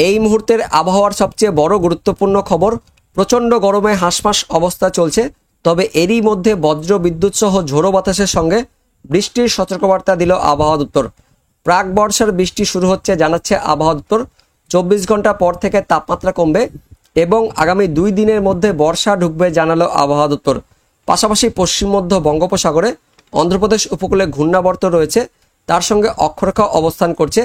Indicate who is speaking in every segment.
Speaker 1: এই মুহূর্তের আবহাওয়ার সবচেয়ে বড় গুরুত্বপূর্ণ খবর, প্রচণ্ড গরমে হাঁসফাঁস অবস্থা চলছে। তবে এরই মধ্যে বজ্র বিদ্যুৎ সহ ঝোড়ো বাতাসের সঙ্গে বৃষ্টির সতর্কবার্তা দিল আবহাওয়া দপ্তর। প্রাক বর্ষার বৃষ্টি শুরু হচ্ছে জানাচ্ছে আবহাওয়া দপ্তর। 24 ঘন্টা পর থেকে তাপমাত্রা কমবে এবং আগামী 2 দিনের মধ্যে বর্ষা ঢুকবে জানালো আবহাওয়া দপ্তর। পাশাপাশি পশ্চিম মধ্য বঙ্গোপসাগরে অন্ধ্রপ্রদেশ উপকূলে ঘূর্ণাবর্ত রয়েছে, তার সঙ্গে অক্ষরেখা অবস্থান করছে।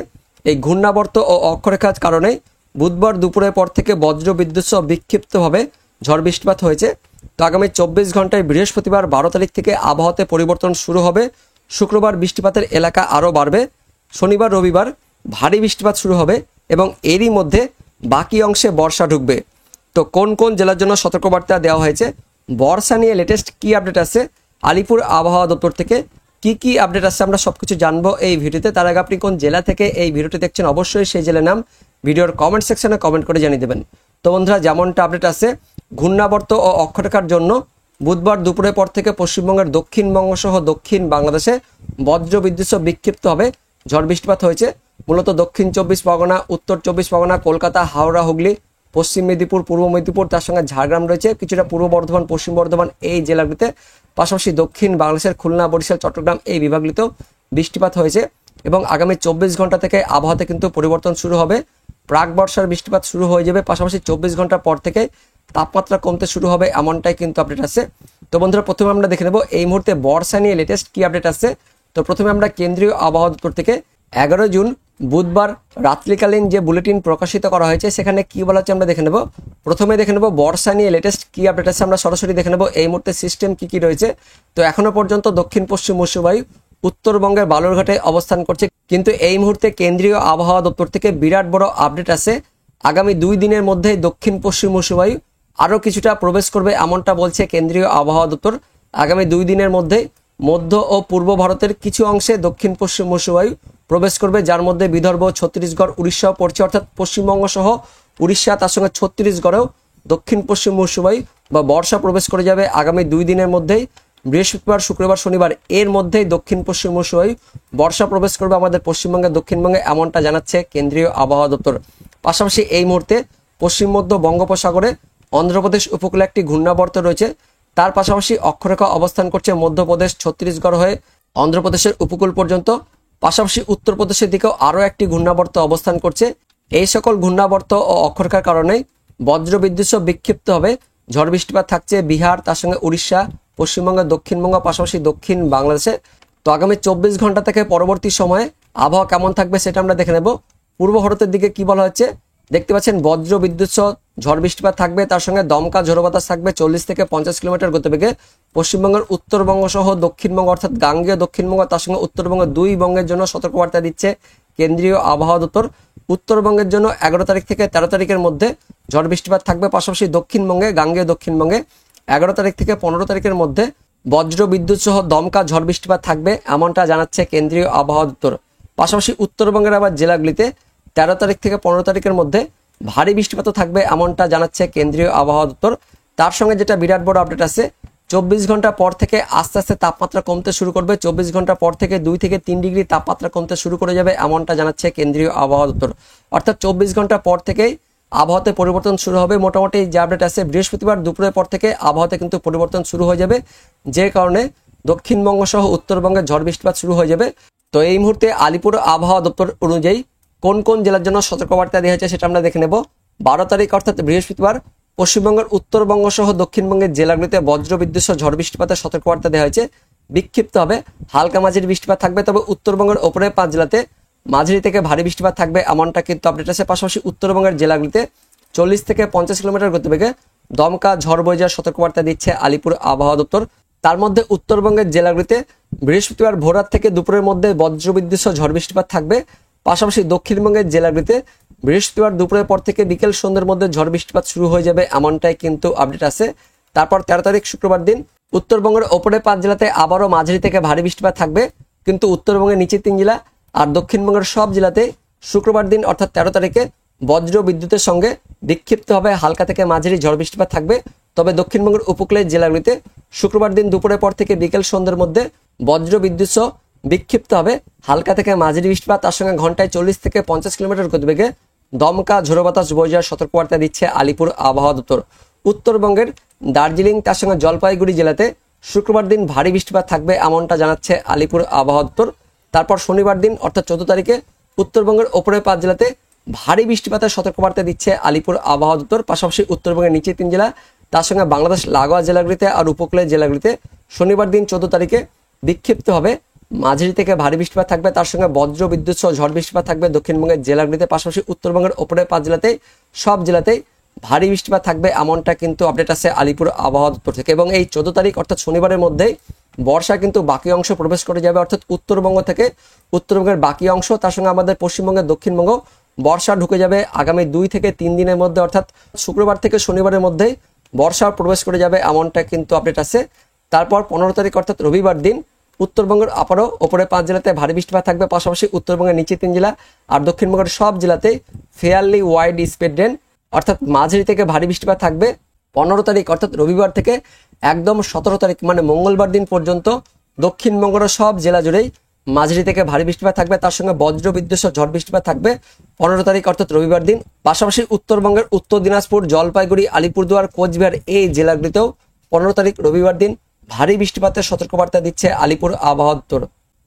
Speaker 1: এই ঘূর্ণাবর্ত ও অক্ষরেখার কারণে বুধবার দুপুরের পর থেকে বজ্র বিদ্যুৎ সহ বিক্ষিপ্তভাবে ঝড় বৃষ্টিপাত হয়েছে। তো আগামী 24 ঘন্টায় বৃহস্পতিবার 12 তারিখ থেকে আবহাওয়াতে পরিবর্তন শুরু হবে। শুক্রবার বৃষ্টিপাতের এলাকা আরও বাড়বে। শনিবার রবিবার ভারী বৃষ্টিপাত শুরু হবে এবং এরই মধ্যে বাকি অংশে বর্ষা ঢুকবে। তো কোন কোন জেলার জন্য সতর্কবার্তা দেওয়া হয়েছে, বর্ষা নিয়ে লেটেস্ট কি আপডেট আছে আলিপুর আবহাওয়া দপ্তর থেকে, কি আপডেট আছে আমরা সবকিছু জানবো এই ভিডিওতে। তার আগে আপনি কোন জেলা থেকে এই ভিডিওটি দেখছেন অবশ্যই সেই জেলার নাম ভিডিওর কমেন্ট সেকশনে কমেন্ট করে জানিয়ে দেবেন। তো বন্ধুরা, যেমনটা আপডেট আছে, ঘূর্ণাবর্ত ও অক্ষরেখার জন্য বুধবার দুপুরের পর থেকে পশ্চিমবঙ্গের দক্ষিণবঙ্গ সহ দক্ষিণ বাংলাদেশে বজ্র বিদ্যুৎ সহ বিক্ষিপ্ত হবে ঝড় বৃষ্টিপাত হয়েছে। মূলত দক্ষিণ 24 পরগনা, উত্তর 24 পরগনা, কলকাতা, হাওড়া, হুগলি, পশ্চিম মেদিনীপুর, পূর্ব মেদিনীপুর, তার সঙ্গে ঝাড়গ্রাম রয়েছে, কিছুটা পূর্ব বর্ধমান, পশ্চিম বর্ধমান এই জেলাগুলিতে, পাশাপাশি দক্ষিণ বাংলাদেশের খুলনা, বরিশাল, চট্টগ্রাম এই বিভাগগুলিতেও বৃষ্টিপাত হয়েছে। এবং আগামী 24 ঘন্টা থেকে আবহাওয়াতে কিন্তু পরিবর্তন শুরু হবে। প্রাক বর্ষার বৃষ্টিপাত শুরু হয়ে যাবে, পাশাপাশি 24 ঘন্টা পর থেকে তাপমাত্রা কমতে শুরু হবে, এমনটাই কিন্তু আপডেট আছে। তো বন্ধুরা, প্রথমে আমরা দেখে নেব এই মুহূর্তে বর্ষা নিয়ে লেটেস্ট কি আপডেট আছে। তো প্রথমে আমরা কেন্দ্রীয় আবহাওয়া দপ্তর থেকে 11 জুন বুধবার রাত্রিকালীন যে বুলেটিন প্রকাশিত করা হয়েছে সেখানে কি বলা হচ্ছে আমরা দেখে নেব। প্রথমে দেখে নেব বর্ষা নিয়ে লেটেস্ট কি আপডেট আছে, আমরা সরাসরি দেখে নেব এই মুহূর্তে সিস্টেম কি রয়েছে। তো এখনো পর্যন্ত দক্ষিণ পশ্চিম মৌসুমী উত্তরবঙ্গের বালুরঘাটে অবস্থান করছে, কিন্তু এই মুহূর্তে কেন্দ্রীয় আবহাওয়া দপ্তর থেকে বিরাট বড় আপডেট আছে। আগামী 2 দিনের মধ্যেই দক্ষিণ পশ্চিম মৌসুমী আরও কিছুটা প্রবেশ করবে এমনটা বলছে কেন্দ্রীয় আবহাওয়া দপ্তর। আগামী 2 দিনের মধ্যে মধ্য ও পূর্ব ভারতের কিছু অংশে দক্ষিণ পশ্চিম মৌসুমী প্রবেশ করবে, যার মধ্যে বিদর্ভ, ছত্তিশগড়, উড়িষ্যাও পড়ছে, অর্থাৎ পশ্চিমবঙ্গ সহ উড়িষ্যা, তার সঙ্গে ছত্তিশগড়েও দক্ষিণ পশ্চিম মৌসুমী বা বর্ষা প্রবেশ করে যাবে আগামী 2 দিনের মধ্যেই। বৃহস্পতিবার, শুক্রবার, শনিবার এর মধ্যেই দক্ষিণ পশ্চিম মৌসুমী বর্ষা প্রবেশ করবে আমাদের পশ্চিমবঙ্গের দক্ষিণবঙ্গে, এমনটা জানাচ্ছে কেন্দ্রীয় আবহাওয়া দপ্তর। পাশাপাশি এই মুহূর্তে পশ্চিম মধ্য বঙ্গোপসাগরে অন্ধ্রপ্রদেশ উপকূলে একটি ঘূর্ণাবর্ত রয়েছে, তার পাশাপাশি অক্ষরেখা অবস্থান করছে মধ্যপ্রদেশ, ছত্তিশগড় হয়ে অন্ধ্রপ্রদেশের উপকূল পর্যন্ত। পাশাপাশি উত্তরপ্রদেশের দিকেও আরও একটি ঘূর্ণাবর্ত অবস্থান করছে। এই সকল ঘূর্ণাবর্ত ও অক্ষরেখার কারণে বজ্র বিদ্যুৎ সহ বিক্ষিপ্ত হবে ঝড় বৃষ্টিপাত থাকছে বিহার, তার সঙ্গে উড়িষ্যা, পশ্চিমবঙ্গের দক্ষিণবঙ্গ, পাশাপাশি দক্ষিণ বাংলাদেশে। তো আগামী 24 ঘন্টা থেকে পরবর্তী সময়ে আবহাওয়া কেমন থাকবে সেটা আমরা দেখে নেব। পূর্ব ভারতের দিকে কি বলা হচ্ছে দেখতে পাচ্ছেন, বজ্র বিদ্যুৎ সহ ঝড় বৃষ্টিপাত থাকবে, তার সঙ্গে দমকা ঝোড়ো বাতাস থাকবে 40 থেকে 50 কিলোমিটার গতিবেগে। পশ্চিমবঙ্গের উত্তরবঙ্গ সহ দক্ষিণবঙ্গ অর্থাৎ গাঙ্গেয় দক্ষিণবঙ্গ, তার সঙ্গে উত্তরবঙ্গ 2 বঙ্গের জন্য সতর্কবার্তা দিচ্ছে কেন্দ্রীয় আবহাওয়া দপ্তর। উত্তরবঙ্গের জন্য 11 তারিখ থেকে 13 তারিখের মধ্যে ঝড় বৃষ্টিপাত থাকবে, পাশাপাশি দক্ষিণবঙ্গে, গাঙ্গেয় দক্ষিণবঙ্গে 11 তারিখ থেকে 15 তারিখের মধ্যে বজ্র বিদ্যুৎ সহ দমকা ঝড় বৃষ্টিপাত থাকবে, এমনটা জানাচ্ছে কেন্দ্রীয় আবহাওয়া দপ্তর। পাশাপাশি উত্তরবঙ্গের আবার জেলাগুলিতে 13 তারিখ থেকে 15 তারিখের মধ্যে ভারী বৃষ্টিপাত থাকবে, এমনটা জানাচ্ছে কেন্দ্রীয় আবহাওয়া দপ্তর। তার সঙ্গে যেটা বিরাট বড় আপডেট আছে, 24 ঘন্টা পর থেকে আস্তে আস্তে তাপমাত্রা কমতে শুরু করবে। 24 ঘন্টা পর থেকে 2 থেকে 3 ডিগ্রি তাপমাত্রা কমতে শুরু করে যাবে, এমনটা জানাচ্ছে কেন্দ্রীয় আবহাওয়া দপ্তর। অর্থাৎ 24 ঘন্টা পর থেকেই আবহাওয়াতে পরিবর্তন শুরু হবে। মোটামুটি যে আপডেট আছে, বৃহস্পতিবার দুপুরের পর থেকে আবহাওয়াতে কিন্তু পরিবর্তন শুরু হয়ে যাবে, যে কারণে দক্ষিণবঙ্গ সহ উত্তরবঙ্গে ঝড় বৃষ্টিপাত শুরু হয়ে যাবে। তো এই মুহূর্তে আলিপুর আবহাওয়া দপ্তর অনুযায়ী কোন কোন জেলার জন্য সতর্কবার্তা দেওয়া হয়েছে সেটা আমরা দেখে নেব। 12 তারিখ অর্থাৎ বৃহস্পতিবার পশ্চিমবঙ্গের উত্তরবঙ্গ সহ দক্ষিণবঙ্গের জেলাগুলিতে বজ্র বিদ্যুৎ সহ ঝড় বৃষ্টিপাতের সতর্কবার্তা দেওয়া হয়েছে। বিক্ষিপ্ত হবে হালকা মাঝারি বৃষ্টিপাত থাকবে, তবে উত্তরবঙ্গের ওপরে 5 জেলাতে মাঝারি থেকে ভারী বৃষ্টিপাত থাকবে, এমনটা কিন্তু আপডেট আছে। পাশাপাশি উত্তরবঙ্গের জেলাগুলিতে 40 থেকে 50 কিলোমিটার গতিবেগে দমকা ঝড় বয়ে যাওয়ার সতর্কবার্তা দিচ্ছে আলিপুর আবহাওয়া দপ্তর। তার মধ্যে উত্তরবঙ্গের জেলাগুলিতে বৃহস্পতিবার ভোররাত থেকে দুপুরের মধ্যে বজ্র বিদ্যুৎ সহ ঝড় বৃষ্টিপাত থাকবে। পাশাপাশি দক্ষিণবঙ্গের জেলাগুলিতে বৃহস্পতিবার দুপুরের পর থেকে বিকেল সন্ধ্যের মধ্যে ঝড় বৃষ্টিপাত শুরু হয়ে যাবে, এমনটাই কিন্তু আপডেট আছে। তারপর 13 তারিখ শুক্রবার দিন উত্তরবঙ্গের ওপরে 5 জেলাতে আবারও মাঝারি থেকে ভারী বৃষ্টিপাত থাকবে, কিন্তু উত্তরবঙ্গের নিচে 3 জেলা আর দক্ষিণবঙ্গের সব জেলাতে শুক্রবার দিন অর্থাৎ 13 তারিখে বজ্র বিদ্যুতের সঙ্গে বিক্ষিপ্ত হবে হালকা থেকে মাঝারি ঝড় বৃষ্টিপাত থাকবে। তবে দক্ষিণবঙ্গের উপকূলের জেলাগুলিতে শুক্রবার দিন দুপুরের পর থেকে বিকেল সন্ধ্যের মধ্যে বজ্র বিদ্যুৎ সহ বিক্ষিপ্ত হবে হালকা থেকে মাঝারি বৃষ্টিপাত, তার সঙ্গে ঘন্টায় 40 থেকে 50 কিলোমিটার গতিবেগে দমকা ঝোড়ো বাতাস বয়ে যাওয়ার সতর্কবার্তা দিচ্ছে আলিপুর আবহাওয়া দপ্তর। উত্তরবঙ্গের দার্জিলিং তার সঙ্গে জলপাইগুড়ি জেলাতে শুক্রবার দিন ভারী বৃষ্টিপাত থাকবে এমনটা জানাচ্ছে আলিপুর আবহাওয়া দপ্তর। তারপর শনিবার দিন অর্থাৎ 14 তারিখে উত্তরবঙ্গের ওপরের 5 জেলাতে ভারী বৃষ্টিপাতের সতর্কবার্তা দিচ্ছে আলিপুর আবহাওয়া দপ্তর। পাশাপাশি উত্তরবঙ্গের নিচে 3 জেলা তার সঙ্গে বাংলাদেশ লাগোয়া জেলাগুলিতে আর উপকূলের জেলাগুলিতে শনিবার দিন 14 তারিখে বিক্ষিপ্তভাবে মাঝারি থেকে ভারী বৃষ্টিপাত থাকবে, তার সঙ্গে বজ্র বিদ্যুৎ সহ ঝড় বৃষ্টিপাত থাকবে দক্ষিণবঙ্গের জেলাগুলিতে। পাশাপাশি উত্তরবঙ্গের ওপরের 5 জেলাতেই সব জেলাতেই ভারী বৃষ্টিপাত থাকবে এমনটা কিন্তু আপডেট আছে আলিপুর আবহাওয়া দপ্তর থেকে। এবং এই 14 তারিখ অর্থাৎ শনিবারের মধ্যেই বর্ষা কিন্তু বাকি অংশ প্রবেশ করে যাবে, অর্থাৎ উত্তরবঙ্গ থেকে উত্তরবঙ্গের বাকি অংশ তার সঙ্গে আমাদের পশ্চিমবঙ্গের দক্ষিণবঙ্গ বর্ষা ঢুকে যাবে আগামী 2 থেকে 3 দিনের মধ্যে, অর্থাৎ শুক্রবার থেকে শনিবারের মধ্যেই বর্ষা প্রবেশ করে যাবে এমনটা কিন্তু আপডেট আছে। তারপর 15 তারিখ অর্থাৎ রবিবার দিন উত্তরবঙ্গের আপারও ওপরে 5 জেলাতে ভারী বৃষ্টিপাত থাকবে। পাশাপাশি উত্তরবঙ্গের নিচে 3 জেলা আর দক্ষিণবঙ্গের সব জেলাতেই ফেয়ারলি ওয়াইড স্প্রেড রেন অর্থাৎ মাঝারি থেকে ভারী বৃষ্টিপাত থাকবে 15 তারিখ অর্থাৎ রবিবার থেকে একদম 17 তারিখ মানে মঙ্গলবার দিন পর্যন্ত দক্ষিণবঙ্গের সব জেলা জুড়েই মাঝারি থেকে ভারী বৃষ্টিপাত থাকবে, তার সঙ্গে বজ্র বিদ্যুৎ সহ ঝড় বৃষ্টিপাত থাকবে 15 তারিখ অর্থাৎ রবিবার দিন। পাশাপাশি উত্তরবঙ্গের উত্তর দিনাজপুর, জলপাইগুড়ি, আলিপুরদুয়ার, কোচবিহার এই জেলাগুলিতেও 15 তারিখ রবিবার দিন ভারী বৃষ্টিপাতের সতর্কবার্তা দিচ্ছে আলিপুর আবহাওয়া দপ্তর।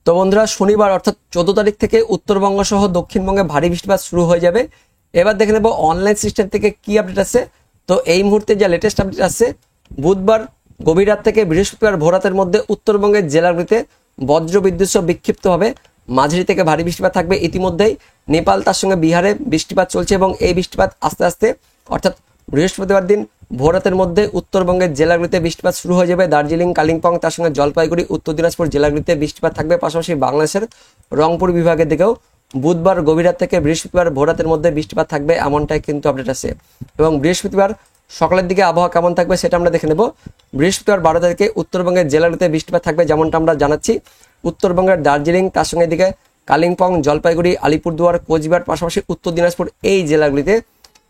Speaker 1: তো বন্ধুরা, শনিবার অর্থাৎ 14 তারিখ থেকে উত্তরবঙ্গ সহ দক্ষিণবঙ্গে ভারী বৃষ্টিপাত শুরু হয়ে যাবে। এবার দেখে নেব অনলাইন সিস্টেম থেকে কি আপডেট আছে। তো এই মুহূর্তে যা লেটেস্ট আপডেট আছে, বুধবার গভীর রাত থেকে বৃহস্পতিবার ভোররাতের মধ্যে উত্তরবঙ্গের জেলাগুলিতে বজ্র বিদ্যুৎ সহ বিক্ষিপ্তভাবে মাঝারি থেকে ভারী বৃষ্টিপাত থাকবে। ইতিমধ্যেই নেপাল তার সঙ্গে বিহারে বৃষ্টিপাত চলছে এবং এই বৃষ্টিপাত আস্তে আস্তে অর্থাৎ বৃহস্পতিবার দিন ভোররাতের মধ্যে উত্তরবঙ্গের জেলাগুলিতে বৃষ্টিপাত শুরু হয়ে যাবে। দার্জিলিং, কালিম্পং তার সঙ্গে জলপাইগুড়ি, উত্তর দিনাজপুর জেলাগুলিতে বৃষ্টিপাত থাকবে। পাশাপাশি বাংলাদেশের রংপুর বিভাগের দিকেও বুধবার গভীর রাত থেকে বৃহস্পতিবার ভোররাতের মধ্যে বৃষ্টিপাত থাকবে এমনটাই কিন্তু আপডেট আছে। এবং বৃহস্পতিবার সকালের দিকে আবহাওয়া কেমন থাকবে সেটা আমরা দেখে নেব। বৃহস্পতিবার 12 তারিখে উত্তরবঙ্গের জেলাগুলিতে বৃষ্টিপাত থাকবে যেমনটা আমরা জানাচ্ছি। উত্তরবঙ্গের দার্জিলিং তার সঙ্গে এদিকে কালিম্পং, জলপাইগুড়ি, আলিপুরদুয়ার, কোচবিহার পাশাপাশি উত্তর দিনাজপুর এই জেলাগুলিতে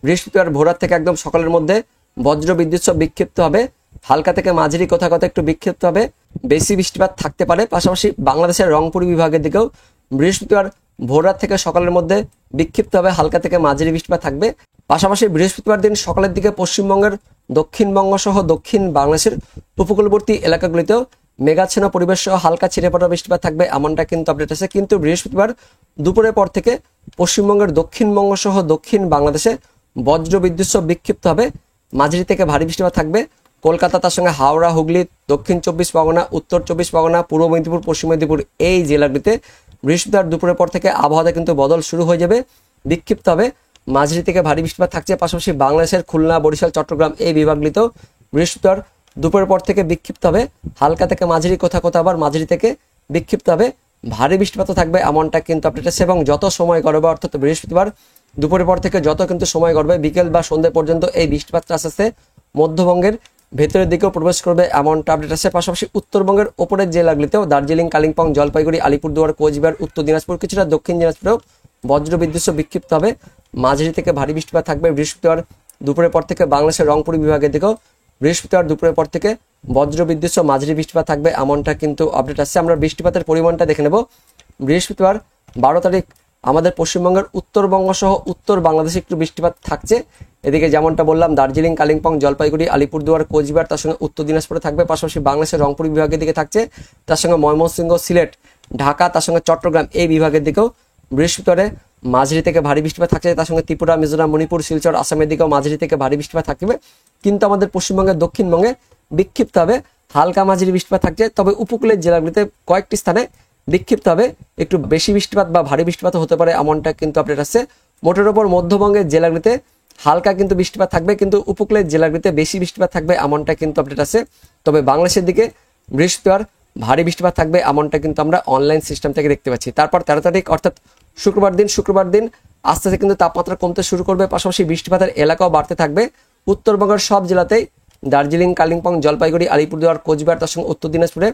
Speaker 1: বৃহস্পতিবার ভোররাত থেকে একদম সকালের মধ্যে বজ্র বিদ্যুৎ সহ বিক্ষিপ্ত হবে, হালকা থেকে মাঝারি কোথাও কোথাও একটু বিক্ষিপ্ত হবে, বেশি বৃষ্টিপাত থাকতে পারে। পাশাপাশি বাংলাদেশের রংপুর বিভাগের দিকেও বৃহস্পতিবার ভোররাত থেকে সকালের মধ্যে বিক্ষিপ্ত হবে, হালকা থেকে মাঝারি বৃষ্টিপাত থাকবে। পাশাপাশি বৃহস্পতিবার দিন সকালের দিকে পশ্চিমবঙ্গের দক্ষিণবঙ্গ সহ দক্ষিণ বাংলাদেশের উপকূলবর্তী এলাকাগুলিতেও মেঘাচ্ছন্ন পরিবেশ সহ হালকা ছিটেফোঁটা বৃষ্টিপাত থাকবে এমনটা কিন্তু আপডেট আছে। কিন্তু বৃহস্পতিবার দুপুরের পর থেকে পশ্চিমবঙ্গের দক্ষিণবঙ্গ সহ দক্ষিণ বাংলাদেশে বজ্র বিদ্যুৎ সহ বিক্ষিপ্ত হবে মাঝারি থেকে ভারী বৃষ্টিপাত থাকবে। কলকাতা তার সঙ্গে হাওড়া, হুগলি, দক্ষিণ 24 পরগনা, উত্তর 24 পরগনা, পূর্ব মেদিনীপুর, পশ্চিম মেদিনীপুর এই জেলাগুলিতে বৃহস্পতিবার দুপুরের পর থেকে আবহাওয়াতে কিন্তু বদল শুরু হয়ে যাবে, বিক্ষিপ্ত হবে মাঝারি থেকে ভারী বৃষ্টিপাত থাকছে। পাশাপাশি বাংলাদেশের খুলনা, বরিশাল, চট্টগ্রাম এই বিভাগগুলিতেও বৃহস্পতিবার দুপুরের পর থেকে বিক্ষিপ্ত হবে, হালকা থেকে মাঝারি কোথাও কোথাও আবার মাঝারি থেকে বিক্ষিপ্ত হবে ভারী বৃষ্টিপাত থাকবে এমনটা কিন্তু আপডেট আছে। এবং যত সময় গড়বে অর্থাৎ বৃহস্পতিবার দুপুরের পর থেকে যত কিন্তু সময় গড়বে বিকেল বা সন্ধ্যে পর্যন্ত এই বৃষ্টিপাতটা আস্তে আস্তে মধ্যবঙ্গের ভেতরের দিকেও প্রবেশ করবে এমনটা আপডেট আছে। পাশাপাশি উত্তরবঙ্গের ওপরের জেলাগুলিতেও দার্জিলিং, কালিম্পং, জলপাইগুড়ি, আলিপুরদুয়ার, কোচবিহার, উত্তর দিনাজপুর, কিছুটা দক্ষিণ দিনাজপুরেও বজ্র বিদ্যুৎ সহ বিক্ষিপ্ত হবে মাঝারি থেকে ভারী বৃষ্টিপাত থাকবে। বৃহস্পতিবার দুপুরের পর থেকে বাংলাদেশের রংপুর বিভাগের দিকেও বৃহস্পতিবার দুপুরের পর থেকে বজ্র বিদ্যুৎ সহ মাঝারি বৃষ্টিপাত থাকবে এমনটা কিন্তু আপডেট আসছে। আমরা বৃষ্টিপাতের পরিমাণটা দেখে নেব। বৃহস্পতিবার 12 তারিখ আমাদের পশ্চিমবঙ্গের উত্তরবঙ্গ সহ উত্তর বাংলাদেশে একটু বৃষ্টিপাত থাকছে। এদিকে যেমনটা বললাম দার্জিলিং, কালিম্পং, জলপাইগুড়ি, আলিপুরদুয়ার, কোচবিহার তার সঙ্গে উত্তর দিনাজপুরে থাকবে। পাশাপাশি বাংলাদেশের রংপুর বিভাগের দিকে থাকছে, তার সঙ্গে ময়মনসিংহ, সিলেট, ঢাকা তার সঙ্গে চট্টগ্রাম এই বিভাগের দিকেও বৃহস্পতিবারে মাঝারি থেকে ভারী বৃষ্টিপাত থাকছে। তার সঙ্গে ত্রিপুরা, মিজোরাম, মণিপুর, শিলচর, আসামের দিকেও মাঝারি থেকে ভারী বৃষ্টিপাত থাকবে। কিন্তু আমাদের পশ্চিমবঙ্গের দক্ষিণবঙ্গে বিক্ষিপ্তভাবে হালকা মাঝারি বৃষ্টিপাত থাকছে, তবে উপকূলের জেলাগুলিতে কয়েকটি স্থানে বিক্ষিপ্তভাবে একটু বেশি বৃষ্টিপাত বা ভারী বৃষ্টিপাত হতে পারে এমনটা কিন্তু আপডেট আসছে। মোটের ওপর মধ্যবঙ্গের জেলাগুলিতে হালকা কিন্তু বৃষ্টিপাত থাকবে, কিন্তু উপকূলের জেলাগুলিতে বেশি বৃষ্টিপাত থাকবে এমনটা কিন্তু আপডেট আছে। তবে বাংলাদেশের দিকে বৃহস্পতিবার ভারী বৃষ্টিপাত থাকবে এমনটা কিন্তু আমরা অনলাইন সিস্টেম থেকে দেখতে পাচ্ছি। তারপর 13 তারিখ অর্থাৎ শুক্রবার দিন আস্তে আস্তে কিন্তু তাপমাত্রা কমতে শুরু করবে, পাশাপাশি বৃষ্টিপাতের এলাকাও বাড়তে থাকবে। উত্তরবঙ্গের সব জেলাতেই দার্জিলিং, কালিম্পং, জলপাইগুড়ি, আলিপুরদুয়ার, কোচবিহার তার সঙ্গে উত্তর দিনাজপুরে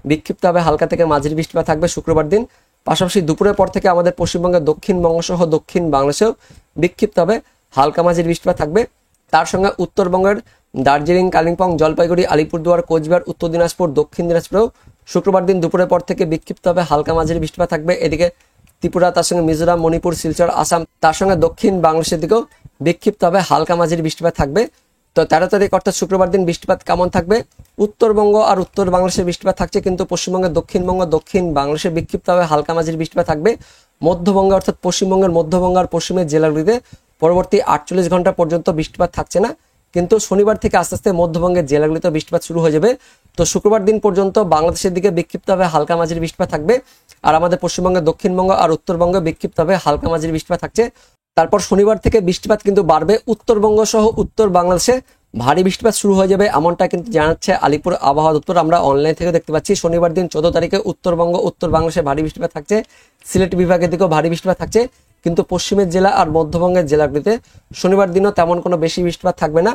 Speaker 1: বিক্ষিপ্তভাবে হালকা থেকে মাঝারি বৃষ্টিপাত থাকবে শুক্রবার দিন। পাশাপাশি দুপুরের পর থেকে আমাদের পশ্চিমবঙ্গের দক্ষিণবঙ্গ সহ দক্ষিণ বাংলাদেশেও বিক্ষিপ্তভাবে হালকা মাঝারি বৃষ্টিপাত থাকবে। তার সঙ্গে উত্তরবঙ্গের দার্জিলিং, কালিম্পং, জলপাইগুড়ি, আলিপুরদুয়ার, কোচবিহার, উত্তর দিনাজপুর, দক্ষিণ দিনাজপুরেও শুক্রবার দিন দুপুরের পর থেকে বিক্ষিপ্তভাবে হালকা মাঝারি বৃষ্টিপাত থাকবে। এদিকে ত্রিপুরা, তার সঙ্গে মিজোরাম, মণিপুর, শিলচর, আসাম, তার সঙ্গে দক্ষিণ বাংলাদেশের দিকেও বিক্ষিপ্তভাবে হালকা মাঝারি বৃষ্টিপাত থাকবে। তো 13 তারিখ অর্থাৎ শুক্রবার দিন বৃষ্টিপাত কেমন থাকবে? উত্তরবঙ্গ আর উত্তর বাংলাদেশের বৃষ্টিপাত থাকছে, কিন্তু পশ্চিমবঙ্গের দক্ষিণবঙ্গ, দক্ষিণ বাংলাদেশে বিক্ষিপ্তভাবে হালকা মাঝারি বৃষ্টিপাত থাকবে। মধ্যবঙ্গে অর্থাৎ পশ্চিমবঙ্গের মধ্যবঙ্গ আর পশ্চিমের জেলাগুলিতে পরবর্তী 48 ঘন্টা পর্যন্ত বৃষ্টিপাত থাকছে না, কিন্তু শনিবার থেকে আস্তে আস্তে মধ্যবঙ্গের জেলাগুলিতে বৃষ্টিপাত শুরু হয়ে যাবে। তো শুক্রবার দিন পর্যন্ত বাংলাদেশের দিকে বিক্ষিপ্তভাবে হালকা মাঝারি বৃষ্টিপাত থাকবে, আর আমাদের পশ্চিমবঙ্গের দক্ষিণবঙ্গ আর উত্তরবঙ্গে বিক্ষিপ্তভাবে হালকা মাঝারি বৃষ্টিপাত থাকছে। তারপর শনিবার থেকে বৃষ্টিপাত কিন্তু বাড়বে, উত্তরবঙ্গ সহ উত্তর বাংলাদেশে ভারী বৃষ্টিপাত শুরু হয়ে যাবে, এমনটা কিন্তু জানাচ্ছে আলিপুর আবহাওয়া দপ্তর। আমরা অনলাইন থেকে দেখতে পাচ্ছি শনিবার দিন 14 তারিখে উত্তরবঙ্গ, উত্তর বাংলাদেশে ভারী বৃষ্টিপাত থাকছে, সিলেট বিভাগের দিকেও ভারী বৃষ্টিপাত থাকছে, কিন্তু পশ্চিমের জেলা আর মধ্যবঙ্গের জেলাগুলিতে শনিবার দিনও তেমন কোনো বেশি বৃষ্টিপাত থাকবে না।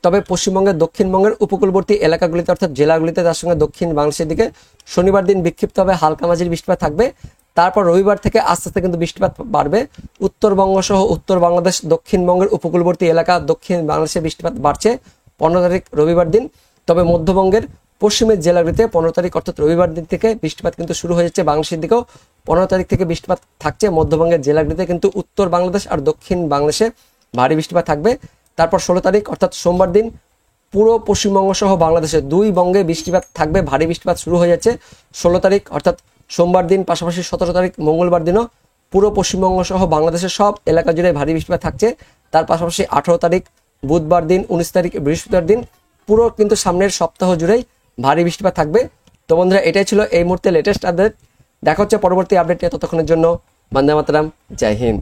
Speaker 1: তবে পশ্চিমবঙ্গের দক্ষিণবঙ্গের উপকূলবর্তী এলাকাগুলিতে অর্থাৎ জেলাগুলিতে, তার সঙ্গে দক্ষিণ বাংলাদেশের দিকে শনিবার দিন বিক্ষিপ্তভাবে হালকা মাঝারি বৃষ্টিপাত থাকবে। তারপর রবিবার থেকে আস্তে আস্তে কিন্তু বৃষ্টিপাত বাড়বে, উত্তরবঙ্গ সহ উত্তর বাংলাদেশ, দক্ষিণবঙ্গের উপকূলবর্তী এলাকা, দক্ষিণ বাংলাদেশে বৃষ্টিপাত বাড়ছে 15 তারিখ রবিবার দিন। তবে মধ্যবঙ্গের পশ্চিমের জেলাগুলিতে 15 তারিখ অর্থাৎ রবিবার দিন থেকে বৃষ্টিপাত কিন্তু শুরু হয়ে যাচ্ছে, বাংলাদেশের দিকেও 15 তারিখ থেকে বৃষ্টিপাত থাকছে মধ্যবঙ্গের জেলাগুলিতে, কিন্তু উত্তর বাংলাদেশ আর দক্ষিণ বাংলাদেশে ভারী বৃষ্টিপাত থাকবে। তারপর 16 তারিখ অর্থাৎ সোমবার দিন পুরো পশ্চিমবঙ্গ সহ বাংলাদেশে 2 বঙ্গে বৃষ্টিপাত থাকবে, ভারী বৃষ্টিপাত শুরু হয়ে যাচ্ছে 16 তারিখ অর্থাৎ সোমবার দিন, পাশাপাশি 17 তারিখ মঙ্গলবার দিনও পুরো পশ্চিমবঙ্গ সহ বাংলাদেশের সব এলাকা জুড়ে ভারী বৃষ্টিপাত থাকছে। তার পাশাপাশি 18 তারিখ বুধবার দিন, 19 তারিখ বৃহস্পতিবার দিন পুরো কিন্তু সামনের সপ্তাহ জুড়েই ভারী বৃষ্টিপাত থাকবে। তো বন্ধুরা, এটাই ছিল এই মুহূর্তে লেটেস্ট আপডেট। দেখা হচ্ছে পরবর্তী আপডেটে, ততক্ষণের জন্য বন্দে মাতরম, জয় হিন্দ।